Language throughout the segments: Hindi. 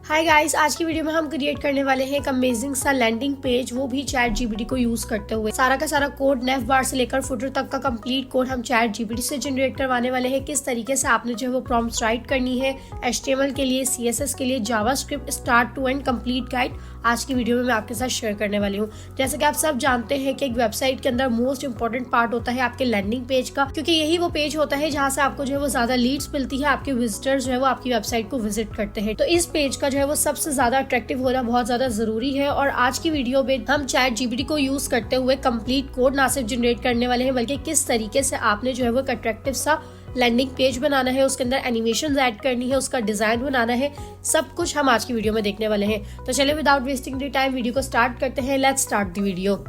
हाय गाइस, आज की वीडियो में हम क्रिएट करने वाले हैं एक अमेजिंग सा लैंडिंग पेज, वो भी चैट जीपीटी को यूज करते हुए। सारा का सारा कोड नेव बार से लेकर फुटर तक का कंप्लीट कोड हम चैट जीपीटी से जनरेट करवाने वाले हैं। किस तरीके से आपने जो है वो प्रॉम्प्ट्स राइट करनी है एचटीएमएल के लिए, सीएसएस के लिए, JavaScript start to end complete guide आज की वीडियो में मैं आपके साथ शेयर करने वाली हूँ। जैसे कि आप सब जानते हैं कि एक वेबसाइट के अंदर मोस्ट इंपॉर्टेंट पार्ट होता है आपके लैंडिंग पेज का, क्योंकि यही वो पेज होता है जहाँ से आपको जो है वो ज्यादा लीड्स मिलती है, आपके विजिटर्स जो है वो आपकी वेबसाइट को विजिट करते हैं। तो इस पेज का जो है वो सबसे ज्यादा अट्रैक्टिव होना बहुत ज्यादा जरूरी है। और आज की वीडियो में हम चैट जीपीटी को यूज करते हुए कंप्लीट कोड ना सिर्फ जनरेट करने वाले हैं, बल्कि किस तरीके से आपने जो है वो अट्रैक्टिव सा लैंडिंग पेज बनाना है, उसके अंदर एनिमेशन ऐड करनी है, उसका डिजाइन बनाना है, सब कुछ हम आज की वीडियो में देखने वाले हैं। तो चलिए without wasting the time video को स्टार्ट करते हैं। Let's start the video.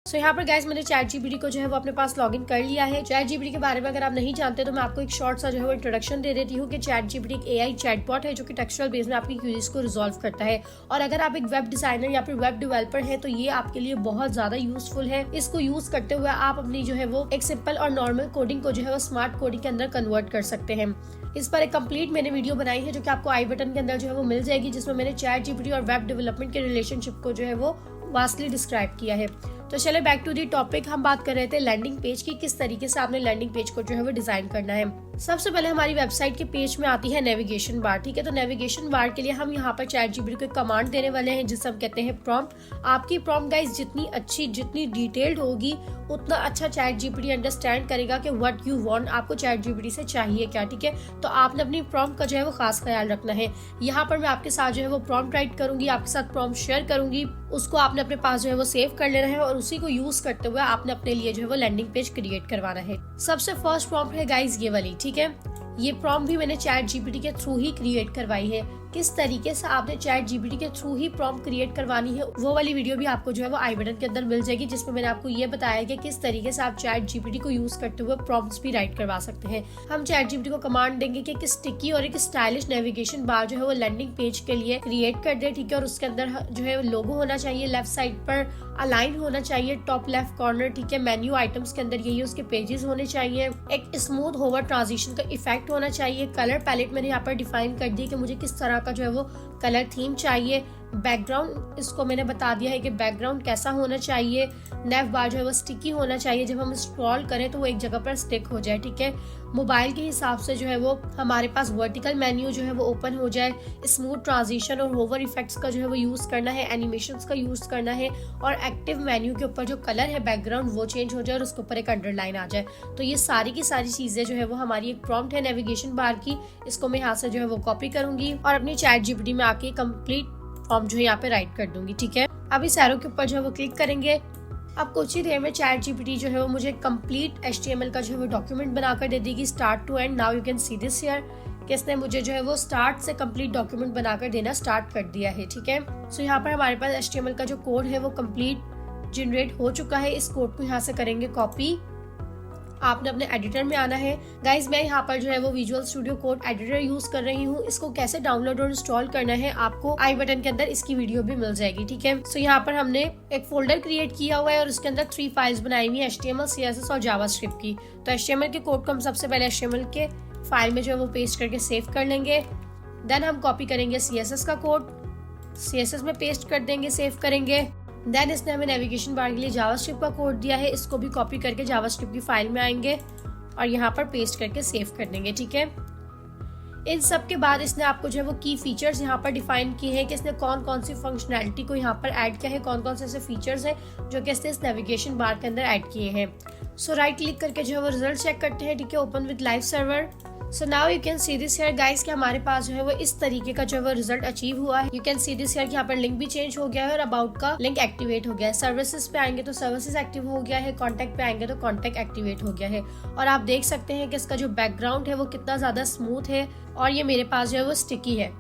So यहाँ पर गाइस मैंने चैट जीपीटी को जो है वो अपने पास लॉगिन कर लिया है। चैट जीपीटी के बारे में अगर आप नहीं जानते तो मैं आपको एक शॉर्ट सा जो है वो इंट्रोडक्शन दे देती हूँ कि चैट जीपीटी एक एआई चैटबॉट है जो कि टेक्सचुअल बेस में आपकी क्वेरीज को रिजॉल्व करता है। और अगर आप एक वेब डिजाइनर या फिर वेब डेवलपर हैं तो ये आपके लिए बहुत ज्यादा यूजफुल है। इसको यूज करते हुए आप अपनी जो है वो एक सिंपल और नॉर्मल कोडिंग को जो है वो स्मार्ट कोडिंग के अंदर कन्वर्ट कर सकते हैं। इस पर एक कंप्लीट मैंने वीडियो बनाई है जो कि आपको आई बटन के अंदर जो है वो मिल जाएगी, जिसमें मैंने चैट जीपीटी और वेब डेवलपमेंट के रिलेशनशिप को जो है वो वास्टली डिस्क्राइब किया है। तो चले बैक टू दी टॉपिक। हम बात कर रहे थे लैंडिंग पेज की, किस तरीके से आपने लैंडिंग पेज को जो है वो डिजाइन करना है। सबसे पहले हमारी वेबसाइट के पेज में आती है नेविगेशन बार। ठीक है, तो नेविगेशन बार के लिए हम यहाँ पर चैट जीपीटी को कमांड देने वाले हैं जिसे हम कहते हैं प्रॉम्प्ट। आपकी प्रॉम्प्ट गाइस जितनी अच्छी, जितनी डिटेल्ड होगी उतना अच्छा चैट जीपीटी अंडरस्टैंड करेगा कि व्हाट यू वांट, आपको चैट जीपीटी से चाहिए क्या। ठीक है, तो आपने अपनी प्रॉम्प्ट का जो है वो खास ख्याल रखना है। यहाँ पर मैं आपके साथ जो है वो प्रॉम्प्ट राइट करूंगी, आपके साथ प्रॉम्प्ट शेयर करूंगी, उसको आपने अपने पास जो है वो सेव कर लेना है और उसी को यूज करते हुए आपने अपने लिए जो है वो लैंडिंग पेज क्रिएट करवाना है। सबसे फर्स्ट प्रॉम्प्ट है गाइस ये वाली। ठीक है, ये प्रॉम्प्ट भी मैंने चैट जीपीटी के थ्रू ही क्रिएट करवाई है। किस तरीके से आपने चैट जीपीटी के थ्रू ही प्रॉम्प्ट क्रिएट करवानी है वो वाली वीडियो भी आपको जो है वो आई बटन के अंदर मिल जाएगी, जिसमें मैंने आपको ये बताया कि किस तरीके से आप चैट जीपीटी को यूज करते हुए प्रॉम्प्ट्स भी राइट करवा सकते हैं। हम चैट जीपीटी को कमांड देंगे कि एक स्टिकी और एक स्टाइलिश नेविगेशन बार जो है वो लैंडिंग पेज के लिए क्रिएट कर दे। ठीक है, और उसके अंदर जो है लोगो होना चाहिए, लेफ्ट साइड पर अलाइन होना चाहिए, टॉप लेफ्ट कॉर्नर। ठीक है, मेन्यू आइटम्स के अंदर यही उसके पेजेस होने चाहिए, एक स्मूथ होवर ट्रांजिशन का इफेक्ट होना चाहिए। कलर पैलेट मैंने यहाँ पर डिफाइन कर दी कि मुझे किस तरह का जो है वो कलर थीम चाहिए। बैकग्राउंड इसको मैंने बता दिया है कि बैकग्राउंड कैसा होना चाहिए। नेव बार जो है वो स्टिकी होना चाहिए, जब हम स्क्रॉल करें तो वो एक जगह पर स्टिक हो जाए। ठीक है, मोबाइल के हिसाब से जो है वो हमारे पास वर्टिकल मेन्यू जो है वो ओपन हो जाए। स्मूथ ट्रांजिशन और होवर इफेक्ट्स का जो है वो यूज करना है, एनिमेशंस का यूज करना है, और एक्टिव मेन्यू के ऊपर जो कलर है बैकग्राउंड वो चेंज हो जाए और उसके ऊपर एक अंडरलाइन आ जाए। तो ये सारी की सारी चीजें जो है वो हमारी एक प्रॉम्प्ट है नेविगेशन बार की। इसको मैं यहाँ से जो है वो कॉपी करूंगी और अपनी चैट जीपीटी में आके कंप्लीट फॉर्म जो है यहाँ पे राइट कर दूंगी। ठीक है, अब इस एरो के ऊपर जो है वो क्लिक करेंगे। अब कुछ ही देर में चैट जीपीटी जो है वो मुझे कंप्लीट एचटीएमएल का जो है वो डॉक्यूमेंट बनाकर दे देगी, start to end. Now you can see this here कि इसने मुझे जो है वो स्टार्ट से कंप्लीट डॉक्यूमेंट बनाकर देना स्टार्ट कर दिया है। ठीक है, सो यहाँ पर हमारे पास एचटीएमएल का जो कोड है वो कंप्लीट जनरेट हो चुका है। इस कोड को यहाँ से करेंगे कॉपी, आपने अपने एडिटर में आना है। गाइज मैं यहाँ पर जो है वो visual studio code editor use कर रही हूँ। इसको कैसे डाउनलोड और इंस्टॉल करना है आपको आई बटन के अंदर इसकी वीडियो भी मिल जाएगी। ठीक है, सो यहाँ पर हमने एक फोल्डर क्रिएट किया हुआ है और उसके अंदर 3 फाइल्स बनाई हुई है, HTML, CSS और जावास्क्रिप्ट की। तो HTML के कोड को हम सबसे पहले HTML के फाइल में जो है वो पेस्ट करके सेव कर लेंगे। देन हम कॉपी करेंगे CSS का कोड, CSS में पेस्ट कर देंगे, सेव करेंगे। देन इसने हमें नेविगेशन बार के लिए जावास्क्रिप्ट का कोड दिया है, इसको भी कॉपी करके जावास्क्रिप्ट की फाइल में आएंगे और यहाँ पर पेस्ट करके सेव कर देंगे। ठीक है, इन सब के बाद इसने आपको जो है वो की फीचर्स यहाँ पर डिफाइन किए हैं कि इसने कौन कौन सी फंक्शनैलिटी को यहाँ पर ऐड किया है, कौन कौन से ऐसे फीचर्स हैं जो कि इसने इस नेविगेशन बार के अंदर ऐड किए हैं। सो राइट क्लिक करके जो है वो रिजल्ट चेक करते हैं। ठीक है, open with live server. So now you can see this here guys कि हमारे पास जो है वो इस तरीके का जो है वो रिजल्ट अचीव हुआ है। You can see this here कि यहाँ पर लिंक भी चेंज हो गया है और अबाउट का लिंक एक्टिवेट हो गया है। सर्विसेज पे आएंगे तो सर्विसेज एक्टिव हो गया है, कॉन्टैक्ट पे आएंगे तो कॉन्टैक्ट एक्टिवेट हो गया है। और आप देख सकते हैं कि इसका जो बैकग्राउंड है वो कितना ज्यादा स्मूथ है और ये मेरे पास जो है वो स्टिकी है।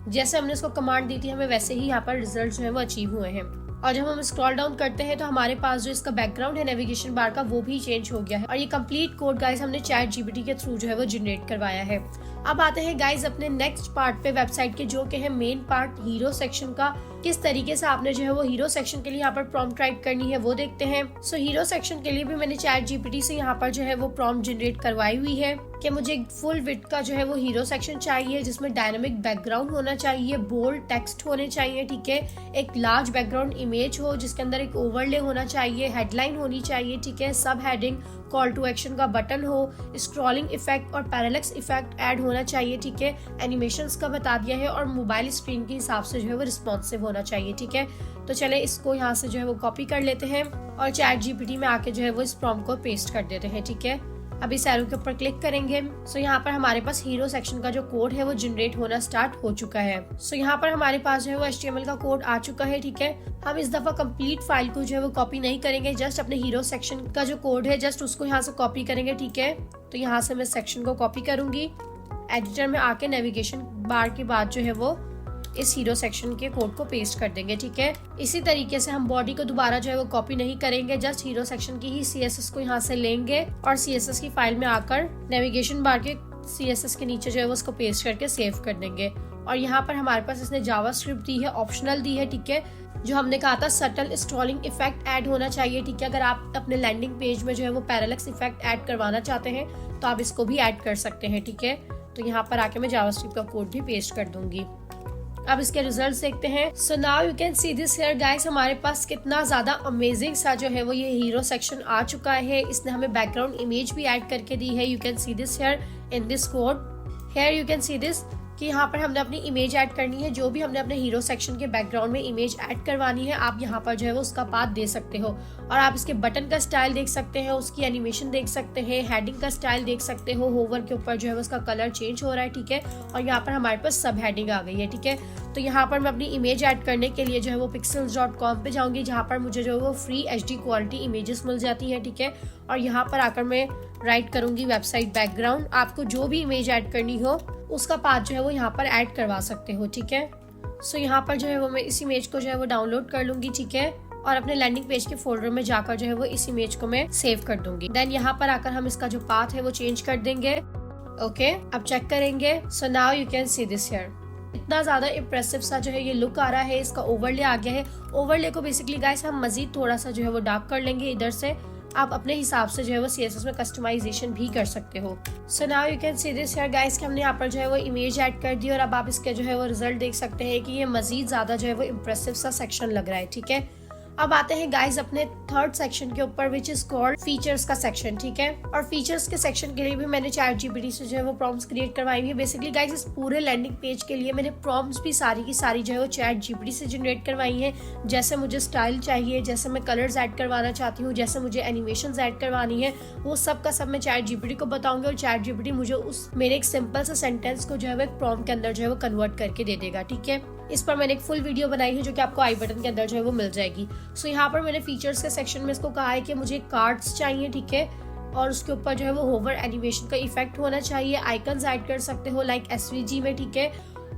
जैसे हमने इसको कमांड दी थी हमें वैसे ही यहाँ पर रिजल्ट जो है वो अचीव हुए हैं। और जब हम स्क्रॉल डाउन करते हैं तो हमारे पास जो इसका बैकग्राउंड है नेविगेशन बार का वो भी चेंज हो गया है। और ये कंप्लीट कोड गाइस हमने चैट जीपीटी के थ्रू जो है वो जनरेट करवाया है। अब आते हैं गाइस अपने नेक्स्ट पार्ट पे वेबसाइट के, जो कि है मेन पार्ट हीरो सेक्शन का। किस तरीके से आपने जो है वो हीरो सेक्शन के लिए यहाँ पर प्रॉम्प्ट राइट करनी है वो देखते हैं। सो हीरो सेक्शन के लिए भी मैंने चैट जीपीटी से यहाँ पर जो है वो प्रॉम्प्ट जनरेट करवाई हुई है कि मुझे फुल विड्थ का जो है वो हीरो सेक्शन चाहिए, जिसमें डायनामिक बैकग्राउंड होना चाहिए, बोल्ड टेक्स्ट होने चाहिए, ठीक है, एक लार्ज बैकग्राउंड इमेज हो जिसके अंदर एक ओवरले होना चाहिए, हेडलाइन होनी चाहिए, ठीक है, सब हेडिंग, कॉल टू एक्शन का बटन हो, स्क्रॉलिंग इफेक्ट और पैरालेक्स इफेक्ट ऐड होना चाहिए, ठीक है, एनिमेशंस का बता दिया है और मोबाइल स्क्रीन के हिसाब से जो है वो रिस्पॉन्सिव होना चाहिए, ठीक है। तो चले इसको यहाँ से जो है वो कॉपी कर लेते हैं और चैट जीपीटी में आके जो है वो इस प्रॉम्प्ट को पेस्ट कर देते हैं, ठीक है। अब इस एरो के ऊपर क्लिक करेंगे। सो यहाँ पर हमारे पास हीरो सेक्शन का जो कोड है वो जनरेट होना स्टार्ट हो चुका है। सो यहाँ पर हमारे पास जो है वो HTML का कोड आ चुका है, ठीक है। हम इस दफा कंप्लीट फाइल को जो है वो कॉपी नहीं करेंगे, जस्ट अपने हीरो सेक्शन का जो कोड है जस्ट उसको यहाँ से कॉपी करेंगे, ठीक है। तो यहाँ से मैं सेक्शन को कॉपी करूंगी, एडिटर में आके नेविगेशन बार के बाद जो है वो इस हीरो सेक्शन के कोड को पेस्ट कर देंगे, ठीक है। इसी तरीके से हम बॉडी को दोबारा जो है वो कॉपी नहीं करेंगे, जस्ट हीरो सेक्शन की ही CSS को यहाँ से लेंगे और CSS की फाइल में आकर नेविगेशन बार के CSS के नीचे जो है वो उसको पेस्ट करके सेव कर देंगे। और यहाँ पर हमारे पास इसने जावास्क्रिप्ट दी है, ऑप्शनल दी है, ठीक है। जो हमने कहा था सटल स्क्रॉलिंग इफेक्ट ऐड होना चाहिए, ठीक है। अगर आप अपने लैंडिंग पेज में जो है वो पैरालेक्स इफेक्ट ऐड करवाना चाहते हैं तो आप इसको भी ऐड कर सकते हैं, ठीक है। तो यहाँ पर आके मैं जावास्क्रिप्ट का कोड भी पेस्ट कर दूंगी। अब इसके रिजल्ट्स देखते हैं। So now you can see this here guys, हमारे पास कितना ज्यादा अमेजिंग सा जो है वो ये हीरो सेक्शन आ चुका है। इसने हमें बैकग्राउंड इमेज भी ऐड करके दी है। You can see this here in this code. Here you can see this कि यहाँ पर हमने अपनी इमेज ऐड करनी है, जो भी हमने अपने हीरो सेक्शन के बैकग्राउंड में इमेज ऐड करवानी है आप यहाँ पर जो है वो उसका पाथ दे सकते हो। और आप इसके बटन का स्टाइल देख सकते हैं, उसकी एनिमेशन देख सकते हैं, हेडिंग का स्टाइल देख सकते हो, होवर के ऊपर जो है उसका कलर चेंज हो रहा है, ठीक है। और यहाँ पर हमारे पास सब हेडिंग आ गई है, ठीक है। तो यहाँ पर मैं अपनी इमेज ऐड करने के लिए जो है वो pixels.com पे जाऊंगी, जहाँ पर मुझे जो है वो फ्री HD क्वालिटी इमेजेस मिल जाती हैं, ठीक है। और यहाँ पर आकर मैं राइट करूंगी वेबसाइट बैकग्राउंड। आपको जो भी इमेज ऐड करनी हो उसका पाथ जो है वो यहाँ पर ऐड करवा सकते हो, ठीक है। सो यहाँ पर जो है वो मैं इस इमेज को जो है वो डाउनलोड कर लूंगी, ठीक है। और अपने लैंडिंग पेज के फोल्डर में जाकर जो है वो इस इमेज को मैं सेव कर दूंगी। देन यहाँ पर आकर हम इसका जो पाथ है वो चेंज कर देंगे। ओके, अब चेक करेंगे। So now you can see this here, इतना ज्यादा इम्प्रेसिव सा जो है ये लुक आ रहा है। इसका ओवरले आ गया है। ओवरले को बेसिकली गाइस हम मजीद थोड़ा सा जो है वो डार्क कर लेंगे इधर से। आप अपने हिसाब से जो है वो CSS में कस्टमाइजेशन भी कर सकते हो। So now you can see this here guys कि हमने यहाँ पर जो है वो इमेज ऐड कर दी और अब आप इसके जो है वो रिजल्ट देख सकते हैं कि ये मजीद ज्यादा जो है वो इम्प्रेसिव सा सेक्शन लग रहा है, ठीक है। अब आते हैं गाइस अपने थर्ड सेक्शन के ऊपर, विच इज कॉल्ड फीचर्स का सेक्शन, ठीक है। और फीचर्स के सेक्शन के लिए भी मैंने चैट जीपीटी से जो है वो प्रॉम्प्ट्स क्रिएट करवाई हुई है। बेसिकली गाइस इस पूरे लैंडिंग पेज के लिए मैंने प्रॉम्प्ट्स भी सारी की सारी जो है वो चैट जीपीटी से जनरेट करवाई है। जैसे मुझे स्टाइल चाहिए, जैसे मैं कलर्स ऐड करवाना चाहती हूँ, जैसे मुझे एनिमेशंस ऐड करवानी है, वो सब का सब मैं चैट जीपीटी को बताऊंगी और चैट जीपीटी मुझे उस मेरे एक सिंपल सा सेंटेंस को जो है वो एक प्रॉम्प्ट के अंदर जो है वो कन्वर्ट करके दे देगा, ठीक है। इस पर मैंने एक फुल वीडियो बनाई है जो कि आपको आई बटन के अंदर जो है वो मिल जाएगी। सो यहाँ पर मैंने फीचर्स के सेक्शन में इसको कहा है कि मुझे कार्ड्स चाहिए, ठीक है। और उसके ऊपर जो है वो होवर एनिमेशन का इफेक्ट होना चाहिए। आइकन्स ऐड कर सकते हो लाइक SVG में, ठीक है।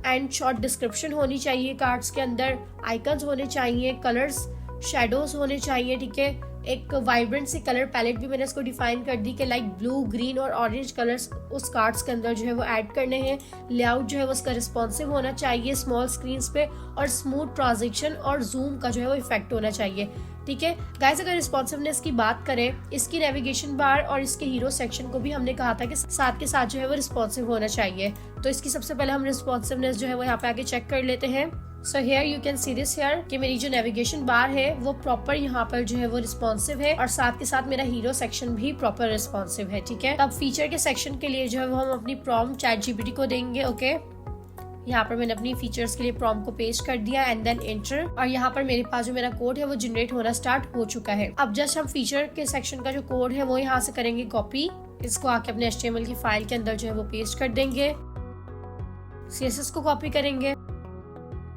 एंड शॉर्ट डिस्क्रिप्शन होनी चाहिए कार्ड्स के अंदर, आइकन्स होने चाहिए, कलर्स शेडोज होने चाहिए, ठीक है। एक वाइब्रेंट सी कलर पैलेट भी मैंने इसको डिफाइन कर दी कि लाइक ब्लू, ग्रीन और ऑरेंज कलर्स उस कार्ड्स के अंदर जो है वो ऐड करने हैं। लेआउट जो है वो उसका रिस्पॉन्सिव होना चाहिए स्मॉल स्क्रीन पे, और स्मूथ ट्रांजिशन और जूम का जो है वो इफेक्ट होना चाहिए, ठीक है गाइस। अगर रिस्पॉन्सिवनेस की बात करें, इसकी नेविगेशन बार और इसके हीरो सेक्शन को भी हमने कहा था कि साथ के साथ जो है वो रिस्पॉन्सिव होना चाहिए। तो इसकी सबसे पहले हम रिस्पॉन्सिवनेस जो है वो यहाँ पे आके चेक कर लेते हैं। So here you can see this here कि मेरी जो नेविगेशन बार है वो प्रॉपर यहाँ पर जो है वो रिस्पॉन्सिव है और साथ के साथ मेरा हीरो सेक्शन भी प्रॉपर रिस्पॉन्सिव है, ठीक है। अब फीचर के सेक्शन के लिए जो है वो हम अपनी प्रॉम्प्ट चैट जीपीटी को देंगे। ओके, यहाँ पर मैंने अपनी फीचर्स के लिए प्रॉम्प्ट को पेस्ट कर दिया एंड देन एंटर, और यहाँ पर मेरे पास जो मेरा कोड है वो जनरेट होना स्टार्ट हो चुका है। अब जस्ट हम फीचर के सेक्शन का जो कोड है वो यहाँ से करेंगे कॉपी, इसको आके अपने HTML की फाइल के अंदर जो है वो पेस्ट कर देंगे, CSS को कॉपी करेंगे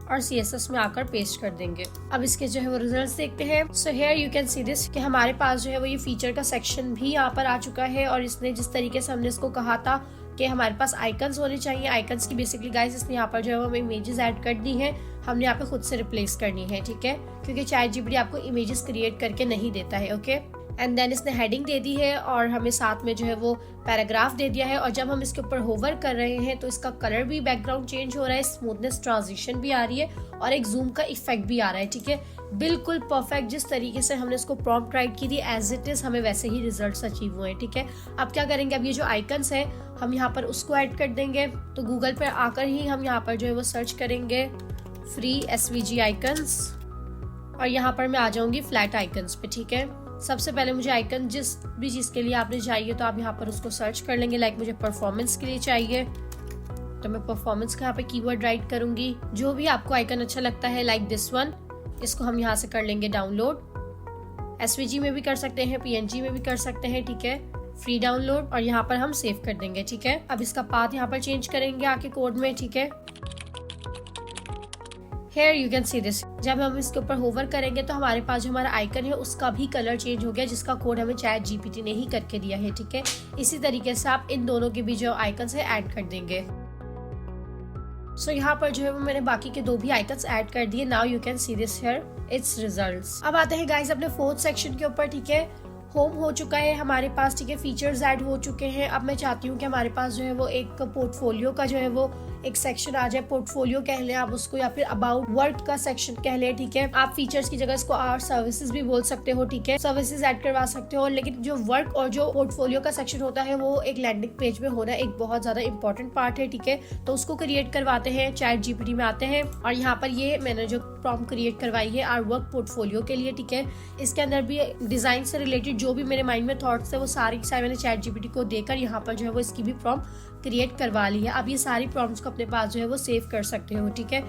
और CSS में आकर पेस्ट कर देंगे। अब इसके जो है वो रिजल्ट्स देखते हैं। So here you can see this कि हमारे पास जो है वो ये फीचर का सेक्शन भी यहाँ पर आ चुका है, और इसने जिस तरीके से हमने इसको कहा था कि हमारे पास आइकन्स होने चाहिए, आइकन्स की बेसिकली गाइस इसने यहाँ पर जो है वो इमेजेस ऐड कर दी हैं, हमने यहाँ पे खुद से रिप्लेस करनी है, ठीक है, क्योंकि चैट जीपीटी आपको इमेजेस क्रिएट करके नहीं देता है। ओके, एंड देन इसने हेडिंग दे दी है और हमें साथ में जो है वो पैराग्राफ दे दिया है। और जब हम इसके ऊपर होवर कर रहे हैं तो इसका कलर भी बैकग्राउंड चेंज हो रहा है, स्मूथनेस ट्रांजिशन भी आ रही है और एक जूम का इफेक्ट भी आ रहा है। ठीक है, बिल्कुल परफेक्ट जिस तरीके से हमने इसको प्रॉम्प्ट राइट की थी एज इट इज हमें वैसे ही रिजल्ट्स अचीव हुए हैं। ठीक है, अब क्या करेंगे, अब ये जो आइकन्स है हम यहाँ पर उसको ऐड कर देंगे। तो गूगल पर आकर ही हम यहाँ पर जो है वो सर्च करेंगे फ्री SVG आइकन्स और यहाँ पर मैं आ जाऊंगी फ्लैट आइकन्स पे। ठीक है, सबसे पहले मुझे आइकन जिस भी चीज के लिए आपने चाहिए तो आप यहाँ पर उसको सर्च कर लेंगे। लाइक मुझे परफॉर्मेंस के लिए चाहिए तो मैं परफॉर्मेंस का यहाँ पे कीवर्ड राइट करूंगी। जो भी आपको आइकन अच्छा लगता है लाइक दिस वन, इसको हम यहाँ से कर लेंगे डाउनलोड। SVG में भी कर सकते हैं, PNG में भी कर सकते हैं। ठीक है, फ्री डाउनलोड और यहाँ पर हम सेव कर देंगे। ठीक है, अब इसका पाथ यहाँ पर चेंज करेंगे आके कोड में। ठीक है, Here you can see this। जब हम इसके ऊपर होवर करेंगे तो हमारे पास जो हमारा आइकन है उसका भी कलर चेंज हो गया, जिसका कोड हमें ChatGPT ने ही करके दिया है। ठीक है, इसी तरीके से आप इन दोनों के भी जो आइकन्स है ऐड कर देंगे। सो यहाँ पर जो है वो मैंने बाकी के 2 भी आइकन्स ऐड कर दिए। Now you can see this here it's results. अब आते हैं गाइस अपने 4th सेक्शन के ऊपर। ठीक है, होम हो चुका है हमारे पास। ठीक है, फीचर्स ऐड हो चुके हैं। अब मैं चाहती हूँ कि हमारे पास जो है वो एक पोर्टफोलियो का जो है वो एक सेक्शन आ जाए। पोर्टफोलियो कह लें आप उसको या फिर अबाउट वर्क का सेक्शन कह लें। ठीक है, आप फीचर्स की जगह इसको और सर्विसेज भी बोल सकते हो। ठीक है, सर्विसेज ऐड करवा सकते हो। लेकिन जो वर्क और जो पोर्टफोलियो का सेक्शन होता है वो एक लैंडिंग पेज में होना एक बहुत ज्यादा इंपॉर्टेंट पार्ट है। ठीक है, तो उसको क्रिएट करवाते हैं, ChatGPT में आते हैं और यहाँ पर ये मैंने जो प्रॉम्प्ट क्रिएट करवाई है आर वर्क पोर्टफोलियो के लिए। ठीक है, इसके अंदर भी डिजाइन से रिलेटेड जो भी मेरे माइंड में थॉट्स है वो सारी मैंने ChatGPT को देकर यहाँ पर जो है वो इसकी भी प्रॉम्प्ट क्रिएट करवा ली है। अब ये सारी प्रॉम्प्ट्स को अपने पास जो है वो सेव कर सकते हो। ठीक है,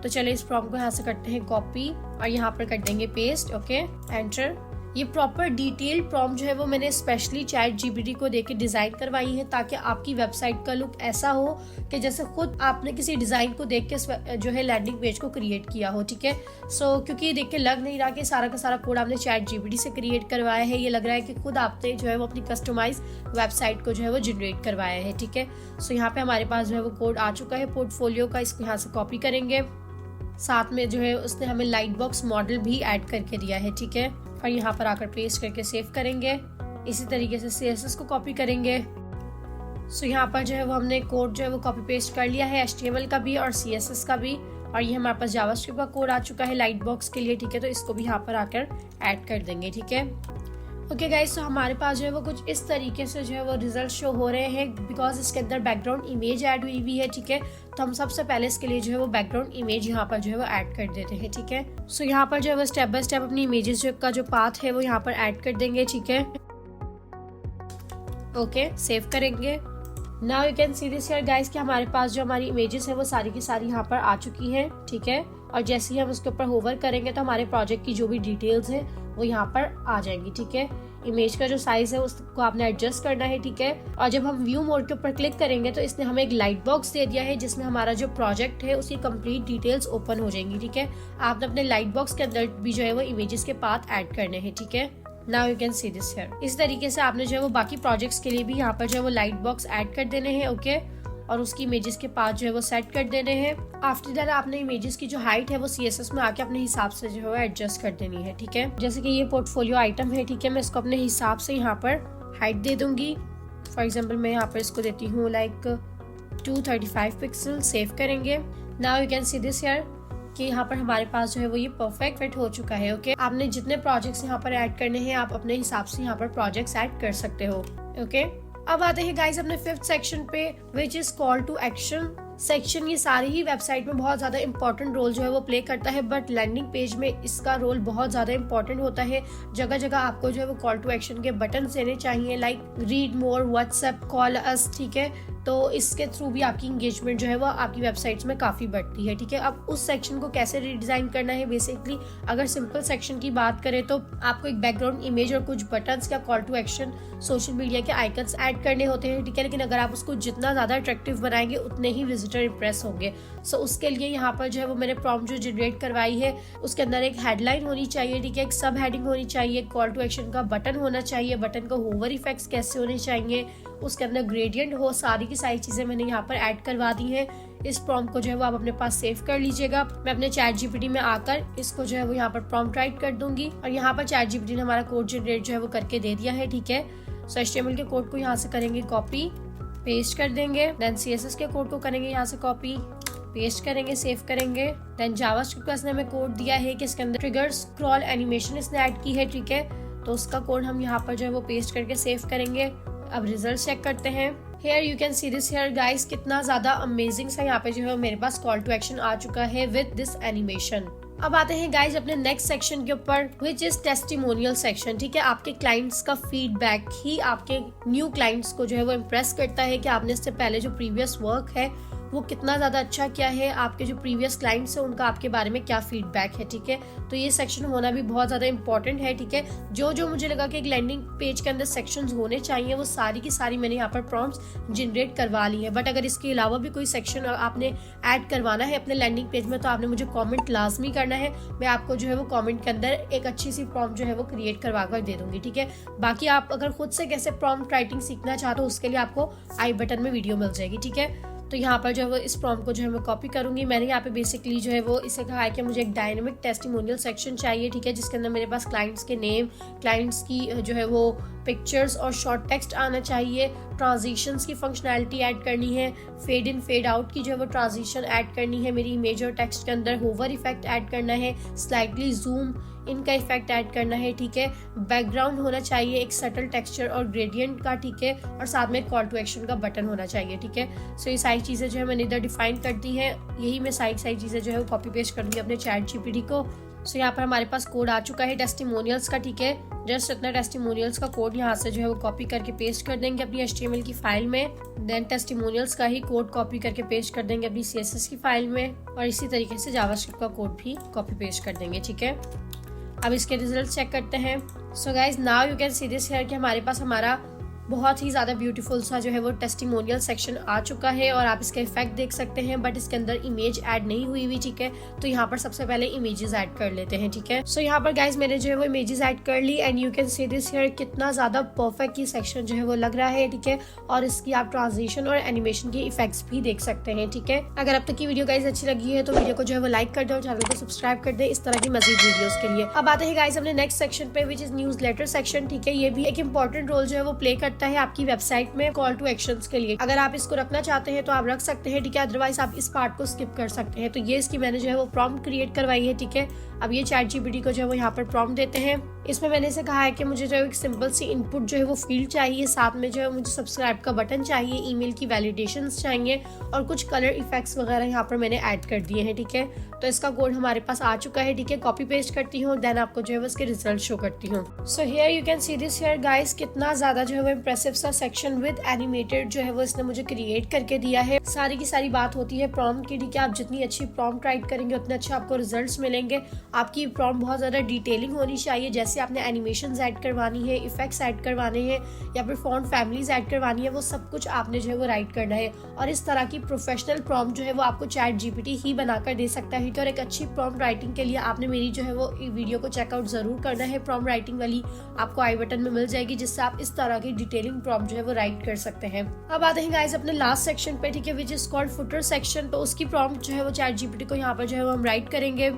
तो चलिए इस प्रॉम्प्ट को यहाँ से करते हैं कॉपी और यहाँ पर कर देंगे पेस्ट। Okay, enter. ये प्रॉपर डिटेल्ड प्रॉम्प्ट जो है वो मैंने स्पेशली ChatGPT को देके डिजाइन करवाई है ताकि आपकी वेबसाइट का लुक ऐसा हो कि जैसे खुद आपने किसी डिजाइन को देख के जो है लैंडिंग पेज को क्रिएट किया हो। ठीक है, सो क्योंकि देख के लग नहीं रहा कि सारा का सारा कोड आपने ChatGPT से क्रिएट करवाया है, ये लग रहा है कि खुद आपने जो है वो अपनी कस्टमाइज वेबसाइट को जो है वो जनरेट करवाया है। ठीक है, सो यहाँ पे हमारे पास जो है वो कोड आ चुका है पोर्टफोलियो का। इसको यहाँ से कॉपी करेंगे। साथ में जो है उसने हमें लाइट बॉक्स मॉडल भी ऐड करके दिया है। ठीक है, और यहाँ पर आकर पेस्ट करके सेव करेंगे। इसी तरीके से CSS को कॉपी करेंगे। सो यहाँ पर जो है वो हमने कोड जो है वो कॉपी पेस्ट कर लिया है, HTML का भी और CSS का भी। और ये हमारे पास जावास्क्रिप्ट का कोड आ चुका है लाइट बॉक्स के लिए। ठीक है, तो इसको भी यहाँ पर आकर ऐड कर देंगे। ठीक है, ओके गाइस, तो हमारे पास जो है वो कुछ इस तरीके से जो है वो रिजल्ट शो हो रहे हैं बिकॉज इसके अंदर बैकग्राउंड इमेज ऐड हुई है। ठीक है, तो हम सबसे पहले इसके लिए जो है वो बैकग्राउंड इमेज यहाँ पर जो है वो ऐड कर देते हैं। ठीक है, सो यहाँ पर जो है वो स्टेप बाय स्टेप अपनी इमेजेस का जो पाथ है वो यहाँ पर ऐड कर देंगे। ठीक है, ओके, सेव करेंगे। Now you can see this here guys कि हमारे पास जो हमारी इमेजेस है वो सारी की सारी यहाँ पर आ चुकी हैं। ठीक है, और जैसे ही हम उसके ऊपर होवर करेंगे तो हमारे प्रोजेक्ट की जो भी डिटेल्स है वो यहाँ पर आ जाएंगी। ठीक है, इमेज का जो साइज है उसको आपने एडजस्ट करना है। ठीक है, और जब हम व्यू मोड के ऊपर क्लिक करेंगे तो इसने हमें एक लाइट बॉक्स दे दिया है जिसमें हमारा जो प्रोजेक्ट है उसकी कंप्लीट डिटेल्स ओपन हो जाएंगी। ठीक है, आपने अपने लाइट बॉक्स के अंदर भी जो है वो इमेजेस के पाथ ऐड करने हैं। ठीक है, now you can see this here. इस तरीके से आपने जो है वो बाकी प्रोजेक्ट्स के लिए भी यहाँ पर जो है वो लाइट बॉक्स ऐड कर देने हैं। ओके, और उसकी इमेजेस के पाथ जो है वो सेट कर देने हैं। आफ्टर दैट आपने इमेजेस की जो हाइट है वो CSS में आके अपने हिसाब से जो है वो एडजस्ट कर देनी है। ठीक है, जैसे कि ये पोर्टफोलियो आइटम है। ठीक है, मैं इसको अपने हिसाब से यहाँ पर हाइट दे दूंगी। फॉर एग्जाम्पल मैं यहाँ पर इसको देती हूँ लाइक 235 पिक्सल। सेव करेंगे। Now you can see this here कि यहाँ पर हमारे पास जो है वो ये परफेक्ट फिट हो चुका है। ओके, आपने जितने प्रोजेक्ट्स यहाँ पर ऐड करने हैं आप अपने हिसाब से यहाँ पर प्रोजेक्ट्स ऐड कर सकते हो। ओके, अब आते हैं गाइस अपने 5th सेक्शन पे which is call to action section. ये सारी ही वेबसाइट में बहुत ज्यादा इंपॉर्टेंट रोल जो है वो प्ले करता है, बट लैंडिंग पेज में इसका रोल बहुत ज्यादा इंपॉर्टेंट होता है। जगह जगह आपको जो है वो कॉल टू एक्शन के बटन देने चाहिए like read more, WhatsApp, call अस। ठीक है, तो इसके थ्रू भी आपकी इंगेजमेंट जो है वो आपकी वेबसाइट्स में काफी बढ़ती है। ठीक है, अब उस सेक्शन को कैसे रिडिजाइन करना है, बेसिकली अगर सिंपल सेक्शन की बात करें तो आपको एक बैकग्राउंड इमेज और कुछ बटन्स या call to action social media के आइकन्स ऐड करने होते हैं। ठीक है, लेकिन अगर आप उसको जितना ज्यादा अट्रैक्टिव बनाएंगे उतने ही विजिटर इंप्रेस होंगे। सो उसके लिए यहाँ पर जो है वो मैंने प्रॉम्प्ट जो जनरेट करवाई है उसके अंदर एक हेडलाइन होनी चाहिए। ठीक है, एक सब हेडिंग होनी चाहिए, कॉल टू एक्शन का बटन होना चाहिए, बटन का होवर इफेक्ट्स कैसे होने चाहिए, उसके अंदर ग्रेडियंट हो, सारी की सारी चीजें मैंने यहाँ पर ऐड करवा दी हैं। इस प्रॉम्प्ट को जो है वो आप अपने पास सेव कर लीजिएगा। मैं अपने ChatGPT में आकर इसको जो है वो यहाँ पर प्रॉम्प्ट राइट कर दूंगी और यहाँ पर ChatGPT ने हमारा कोड जनरेट जो है वो करके दे दिया है, ठीक है। सो HTML के कोड को यहाँ से करेंगे कॉपी पेस्ट कर देंगे, देन CSS के कोड को करेंगे यहाँ से कॉपी पेस्ट करेंगे, सेव करेंगे। देन जावास्क्रिप्ट का इसने हमें कोड दिया है कि इसके अंदर ट्रिगर स्क्रॉल एनिमेशन इसने ऐड की है, ठीक है। तो उसका कोड हम यहाँ पर जो है वो पेस्ट करके सेव करेंगे। अब रिजल्ट चेक करते हैं। Here you can see this here guys, कितना ज्यादा अमेजिंग सा यहाँ पे जो है मेरे पास कॉल टू एक्शन आ चुका है विद दिस एनिमेशन। अब आते हैं गाइज अपने नेक्स्ट सेक्शन के ऊपर, विच इज टेस्टिमोनियल सेक्शन, ठीक है। आपके क्लाइंट्स का फीडबैक ही आपके न्यू क्लाइंट्स को जो है वो इम्प्रेस करता है कि आपने इससे पहले जो प्रीवियस वर्क है वो कितना ज्यादा अच्छा किया है, आपके जो प्रीवियस क्लाइंट्स है उनका आपके बारे में क्या फीडबैक है, ठीक है। तो ये सेक्शन होना भी बहुत ज्यादा इंपॉर्टेंट है, ठीक है। जो मुझे लगा कि एक लैंडिंग पेज के अंदर सेक्शंस होने चाहिए वो सारी की सारी मैंने यहाँ पर प्रॉम्प्ट्स जनरेट करवा ली है। बट अगर इसके अलावा भी कोई सेक्शन आपने ऐड करवाना है अपने लैंडिंग पेज में तो आपने मुझे कॉमेंट लाजमी करना है। मैं आपको जो है वो कॉमेंट के अंदर एक अच्छी सी प्रॉम्प्ट जो है वो क्रिएट करवा कर दे दूंगी, ठीक है। बाकी आप अगर खुद से कैसे प्रॉम्प्ट राइटिंग सीखना चाहते हो उसके लिए आपको आई बटन में वीडियो मिल जाएगी, ठीक है। तो यहाँ पर जो है वो इस प्रॉम्प्ट को जो है मैं कॉपी करूंगी। मैंने यहाँ पे बेसिकली जो है वो इसे कहा है कि मुझे एक डायनेमिक टेस्टिमोनियल सेक्शन चाहिए, ठीक है, जिसके अंदर मेरे पास क्लाइंट्स के नेम, क्लाइंट्स की जो है वो पिक्चर्स और शॉर्ट टेक्स्ट आना चाहिए, ट्रांजिशंस की फंक्शनैलिटी ऐड करनी है, फेड इन फेड आउट की जो है वो ट्रांजिशन ऐड करनी है मेरी इमेज और टेक्स्ट के अंदर, होवर इफेक्ट ऐड करना है, स्लाइटली जूम इनका इफेक्ट ऐड करना है, ठीक है। बैकग्राउंड होना चाहिए एक सटल टेक्सचर और ग्रेडियंट का, ठीक है, और साथ में कॉल टू एक्शन का बटन होना चाहिए, ठीक है। सो ये सारी चीजें जो है मैंने इधर डिफाइन कर दी है। यही मैं सारी चीजें जो है कॉपी पेस्ट करूंगी अपने ChatGPT को। सो यहाँ पर हमारे पास कोड आ चुका है टेस्टिमोनियल्स का, ठीक है। जस्ट इतना टेस्टिमोनियल्स का कोड यहाँ से जो है वो कॉपी करके पेस्ट कर देंगे अपनी HTML की फाइल में। देन टेस्टिमोनियल्स का ही कोड कॉपी करके पेस्ट कर देंगे अपनी CSS की फाइल में और इसी तरीके से जावास्क्रिप्ट का कोड भी कॉपी पेस्ट कर देंगे, ठीक है। अब इसके रिजल्ट चेक करते हैं। So guys now you can see this here कि हमारे पास हमारा बहुत ही ज्यादा ब्यूटीफुल सा जो है वो टेस्टिमोनियल सेक्शन आ चुका है और आप इसका इफेक्ट देख सकते हैं, बट इसके अंदर इमेज ऐड नहीं हुई हुई, ठीक है। तो यहाँ पर सबसे पहले इमेजेस ऐड कर लेते हैं, ठीक है। सो यहाँ पर गाइज मैंने जो है वो इमेजेस ऐड कर ली and you can see this here कितना ज्यादा परफेक्ट ये सेक्शन जो है वो लग रहा है, ठीक है। और इसकी आप ट्रांजिशन और एनिमेशन के इफेक्ट्स भी देख सकते हैं, ठीक है। अगर अब तक की वीडियो गाइज अच्छी लगी है तो वीडियो को जो है वो लाइक कर दे और चैनल को सब्सक्राइब कर दे इस तरह की मजीद वीडियोस के लिए। अब आते हैं गाइज अपने नेक्स्ट सेक्शन पे which is newsletter section, ठीक है। ये भी एक इंपॉर्टेंट रोल जो है वो प्ले करता है आपकी वेबसाइट में कॉल टू एक्शंस के लिए। अगर आप इसको रखना चाहते हैं तो आप रख सकते हैं, ठीक है, अदरवाइज आप इस पार्ट को स्किप कर सकते हैं। तो ये इसकी मैंने जो है वो प्रॉम्प्ट क्रिएट करवाई है, ठीक है। अब ये ChatGPT को जो है वो यहाँ पर प्रॉम्प्ट देते हैं। इसमें मैंने इसे कहा है कि मुझे जो है एक सिंपल सी इनपुट जो है वो फील्ड चाहिए, साथ में जो है मुझे सब्सक्राइब का बटन चाहिए, ईमेल की वैलिडेशंस चाहिए और कुछ कलर इफेक्ट्स वगैरह यहाँ पर मैंने ऐड कर दिए हैं, ठीक है। तो इसका कोड हमारे पास आ चुका है, ठीक है। कॉपी पेस्ट करती हूँ, देन आपको जो है वो इसके रिजल्ट शो करती हूँ। So here you can see this here guys कितना ज्यादा जो है वो इम्प्रेसिव सा सेक्शन विद एनिमेटेड जो है वो इसने मुझे क्रिएट करके दिया है। सारी की सारी बात होती है प्रॉम्प्ट की, ठीक है। आप जितनी अच्छी प्रॉम्प्ट राइट करेंगे उतने अच्छे आपको रिजल्ट्स मिलेंगे। आपकी प्रॉम्प्ट बहुत ज्यादा डिटेलिंग होनी चाहिए, जैसे आपने एनिमेशंस ऐड करवानी है, इफेक्ट्स ऐड करवाने हैं या फिर फॉन्ट फैमिलीज ऐड करवानी है, वो सब कुछ आपने जो है वो राइट करना है। और इस तरह की प्रोफेशनल प्रॉम्प्ट जो है वो आपको ChatGPT ही बनाकर दे सकता है। और एक अच्छी प्रॉम्प्ट राइटिंग के लिए आपने मेरी जो है वो वीडियो को चेकआउट जरूर करना है। प्रॉम्प्ट राइटिंग वाली आपको आई बटन में मिल जाएगी, जिससे आप इस तरह की डिटेलिंग प्रॉम्प्ट जो है वो राइट कर सकते हैं। अब आते हैं गाइस अपने लास्ट सेक्शन पे, ठीक है, which is called footer section. तो उसकी प्रॉम्प्ट जो है वो ChatGPT को यहाँ पर जो है वो हम राइट करेंगे।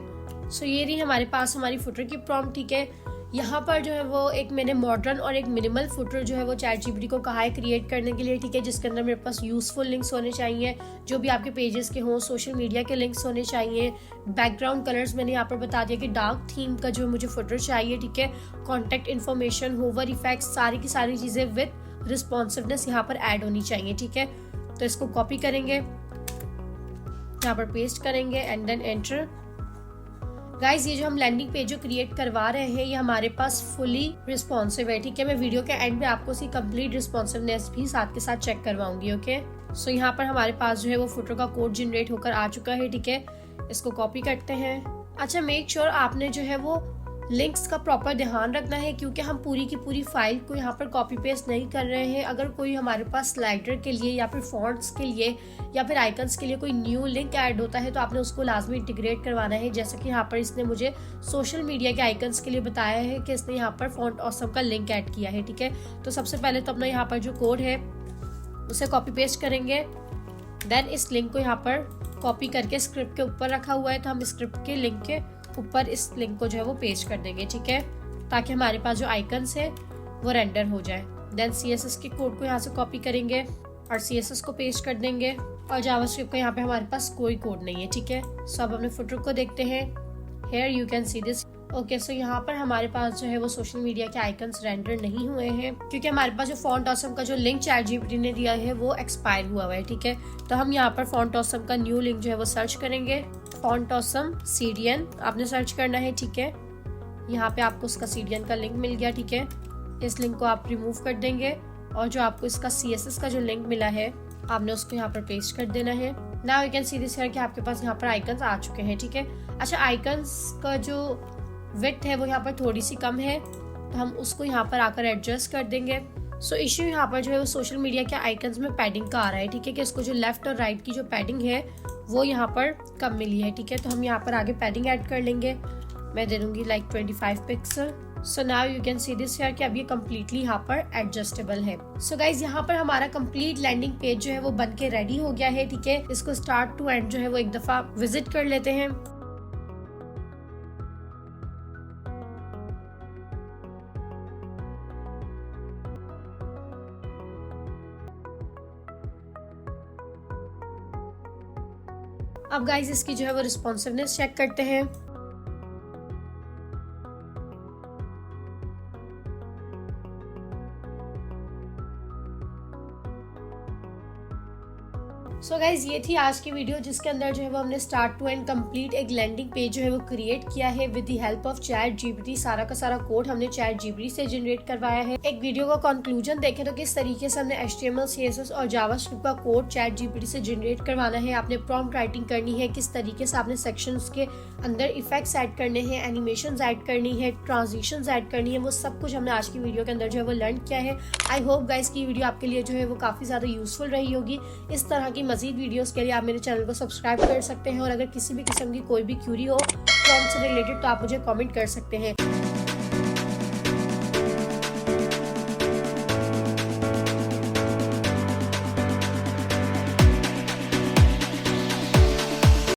सो ये रही हमारे पास हमारी फुटर की प्रॉम्प्ट, ठीक है। यहाँ पर जो है वो एक मैंने मॉडर्न और एक मिनिमल फुटर जो है वो ChatGPT को कहा है क्रिएट करने के लिए, ठीक है, जिसके अंदर मेरे पास यूजफुल लिंक्स होने चाहिए, जो भी आपके पेजेस के हों, सोशल मीडिया के लिंक्स होने चाहिए। बैकग्राउंड कलर्स मैंने यहाँ पर बता दिया कि डार्क थीम का जो मुझे फुटर चाहिए, ठीक है। कॉन्टेक्ट इन्फॉर्मेशन, होवर इफेक्ट, सारी की सारी चीजें विद रिस्पॉन्सिवनेस यहाँ पर ऐड होनी चाहिए, ठीक है। तो इसको कॉपी करेंगे, यहाँ पर पेस्ट करेंगे एंड देन एंटर। गाइज ये जो हम लैंडिंग पेज जो क्रिएट करवा रहे हैं ये हमारे पास फुली रिस्पॉन्सिव है, ठीक है। मैं वीडियो के एंड में आपको इसकी कंप्लीट रिस्पॉन्सिवनेस भी साथ के साथ चेक करवाऊंगी, ओके। सो यहाँ पर हमारे पास जो है वो फुटर का कोड जनरेट होकर आ चुका है, ठीक है। इसको कॉपी करते हैं। अच्छा, मेक श्योर आपने जो है वो लिंक्स का प्रॉपर ध्यान रखना है, क्योंकि हम पूरी की पूरी फाइल को यहाँ पर कॉपी पेस्ट नहीं कर रहे हैं। अगर कोई हमारे पास स्लाइडर के लिए या फिर फॉन्ट्स के लिए या फिर आइकन्स के लिए कोई न्यू लिंक ऐड होता है तो आपने उसको लाजमी इंटीग्रेट करवाना है। जैसे कि यहाँ पर इसने मुझे सोशल मीडिया के आइकन्स के लिए बताया है कि इसने यहाँ पर फॉन्ट ऑसम का लिंक ऐड किया है, ठीक है। तो सबसे पहले तो अपना यहाँ पर जो कोड है उसे कॉपी पेस्ट करेंगे। देन इस लिंक को यहाँ पर कॉपी करके स्क्रिप्ट के ऊपर रखा हुआ है, तो हम स्क्रिप्ट के लिंक के ऊपर इस लिंक को जो है वो पेस्ट कर देंगे, ठीक है, ताकि हमारे पास जो आइकन्स है वो रेंडर हो जाए। देन CSS के कोड को यहाँ से कॉपी करेंगे और CSS को पेस्ट कर देंगे, और जावास्क्रिप्ट का यहाँ पे हमारे पास कोई कोड नहीं है, ठीक है। सो अब अपने फुटर को देखते हैं। Here you can see this। Okay, so यहाँ पर हमारे पास जो है वो सोशल मीडिया के आइकन्स रेंडर नहीं हुए हैं, क्योंकि हमारे पास जो फॉन्ट ऑसम का जो लिंक ChatGPT ने दिया है वो एक्सपायर हुआ है, ठीक है। तो हम यहाँ पर फॉन्ट ऑसम का न्यू लिंक जो है वो सर्च करेंगे। फॉन्ट ऑसम CDN आपने सर्च करना है, ठीक है। यहाँ पे आपको उसका CDN का लिंक मिल गया, ठीक है। इस लिंक को आप रिमूव कर देंगे, और जो आपको इसका CSS का जो लिंक मिला है आपने उसको यहाँ पर पेस्ट कर देना है। Now you can see this कि आपके पास यहाँ पर आइकन्स आ चुके हैं, ठीक है। अच्छा, आइकन्स का जो विड्थ है वो यहाँ पर थोड़ी सी कम है, तो हम उसको यहाँ पर आकर एडजस्ट कर देंगे। सो इश्यू यहाँ पर जो है वो सोशल मीडिया के आइकन्स में पैडिंग का आ रहा है, ठीक है, कि इसको जो लेफ्ट और राइट की जो पैडिंग है वो यहाँ पर कम मिली है, ठीक है। तो हम यहाँ पर आगे पैडिंग ऐड कर लेंगे। मैं दे दूंगी like 25 pixel. So now you can see this here कि अब ये कम्प्लीटली यहाँ पर एडजस्टेबल है। सो गाइज, यहाँ पर हमारा कंप्लीट लैंडिंग पेज जो है वो बन के रेडी हो गया है, ठीक है। इसको स्टार्ट टू एंड जो है वो एक दफा विजिट कर लेते हैं। अब गाइज इसकी जो है वो रिस्पॉन्सिवनेस चेक करते हैं। सो गाइज, ये थी आज की वीडियो, जिसके अंदर जो है वो हमने स्टार्ट टू एंड कंप्लीट एक लैंडिंग पेज जो है वो क्रिएट किया है with the help of ChatGPT। सारा का सारा कोड हमने ChatGPT से जनरेट करवाया है। एक वीडियो का कंक्लूजन देखें तो किस तरीके से हमने HTML, CSS और जावास्क्रिप्ट का कोड ChatGPT से जनरेट करवाना है। आपने प्रॉम्प्ट राइटिंग करनी है, किस तरीके से आपने सेक्शंस के अंदर इफेक्ट्स ऐड करने हैं, एनिमेशंस ऐड करनी है, ट्रांजिशंस ऐड करनी है, वो सब कुछ हमने आज की वीडियो के अंदर जो है वो लर्न किया है। आई होप गाइस की वीडियो आपके लिए जो है वो काफी ज्यादा यूजफुल रही होगी। इस तरह की मजीद वीडियोस के लिए आप मेरे चैनल को सब्सक्राइब कर सकते हैं, और अगर किसी भी किस्म की कोई भी क्यूरी हो प्रॉम्प्ट से रिलेटेड तो आप मुझे कमेंट कर सकते हैं।